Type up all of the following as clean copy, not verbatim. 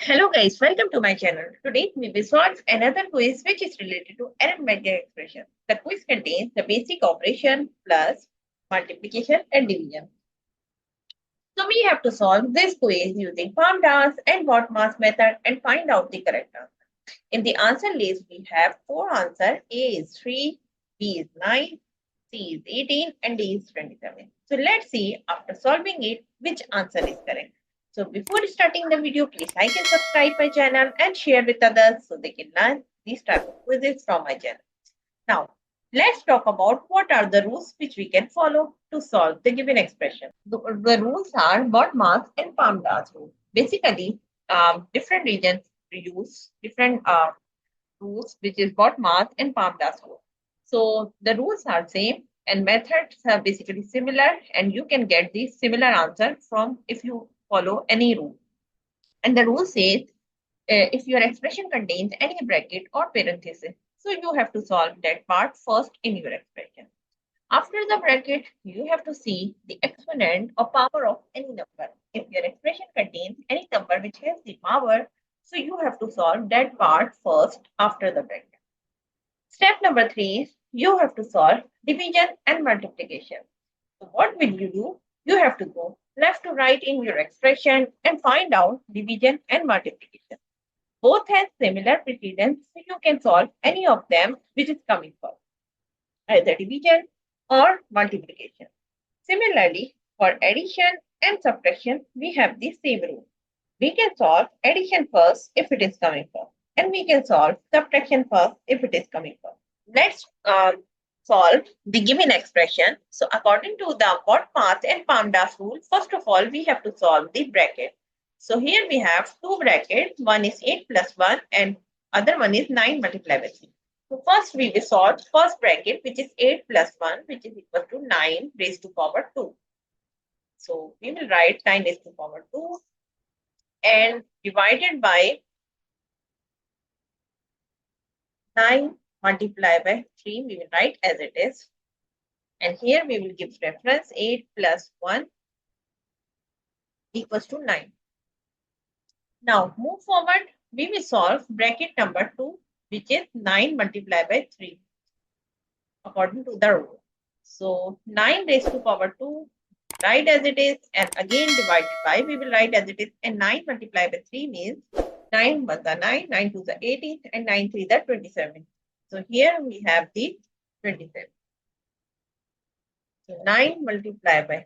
Hello guys, welcome to my channel. Today we will solve another quiz which is related to arithmetic expression. The quiz contains the basic operation plus multiplication and division. So we have to solve this quiz using PAMDAS and BODMAS method and find out the correct answer. In the answer list we have four answers. A is 3, B is 9, C is 18 and D is 27. So let's see after solving it which answer is correct. So before starting the video, please like and subscribe my channel and share with others so they can learn these type of quizzes from my channel. Now, let's talk about what are the rules which we can follow to solve the given expression. The rules are BODMAS and PAMDAS rule. Basically, different regions use different rules, which is BODMAS and PAMDAS rule. So the rules are same and methods are basically similar, and you can get the similar answer from if you follow any rule. And the rule says if your expression contains any bracket or parenthesis, so you have to solve that part first in your expression. After the bracket, you have to see the exponent or power of any number. If your expression contains any number which has the power, so you have to solve that part first after the bracket. Step number 3 is you have to solve division and multiplication. So what will you do? You have to go left to right in your expression and find out division and multiplication. Both have similar precedence, so you can solve any of them which is coming first, either division or multiplication. Similarly, for addition and subtraction, we have the same rule. We can solve addition first if it is coming first, and we can solve subtraction first if it is coming first. Let's solve the given expression. So according to the BODMAS and PAMDAS rule, first of all, we have to solve the bracket. So here we have two brackets. One is 8 plus 1 and other one is 9 multiplied by 3. So first we will solve first bracket, which is 8 plus 1, which is equal to 9 raised to power 2. So we will write 9 raised to power 2 and divided by 9 multiplied by 3, we will write as it is. And here we will give reference 8 plus 1 equals to 9. Now move forward, we will solve bracket number 2, which is 9 multiplied by 3 according to the rule. So 9 raised to power 2, write as it is, and again divided by, we will write as it is, and 9 multiplied by 3 means 9 1 the 9, 9 2 the 18, and 9 3 the 27. So here we have the 27. So 9 multiplied by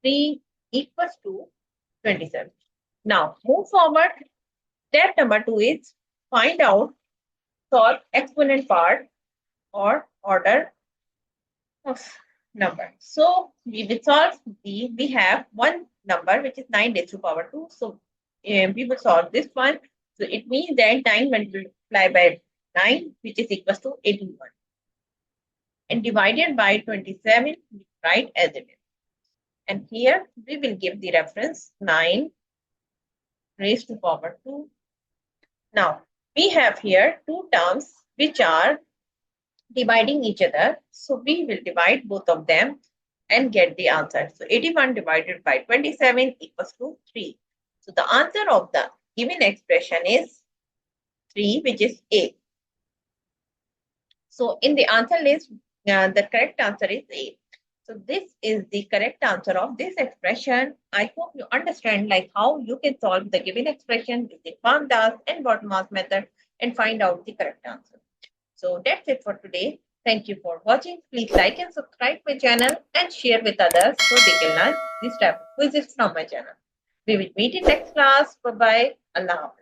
3 equals to 27. Now move forward. Step number 2 is find out, solve exponent part or order of number. So we will solve we have one number which is 9 raised to power 2. So we will solve this one. So it means that 9 multiplied by 9, which is equals to 81. And divided by 27, we write as it is. And here we will give the reference 9 raised to power 2. Now we have here two terms which are dividing each other. So we will divide both of them and get the answer. So 81 divided by 27 equals to 3. So the answer of the given expression is 3, which is A. So in the answer list, the correct answer is A. So this is the correct answer of this expression. I hope you understand like how you can solve the given expression using PAMDAS and BODMAS method and find out the correct answer. So that's it for today. Thank you for watching. Please like and subscribe my channel and share with others so they can learn this type of quizzes from my channel. We will meet in next class. Bye bye. Allah Hafiz.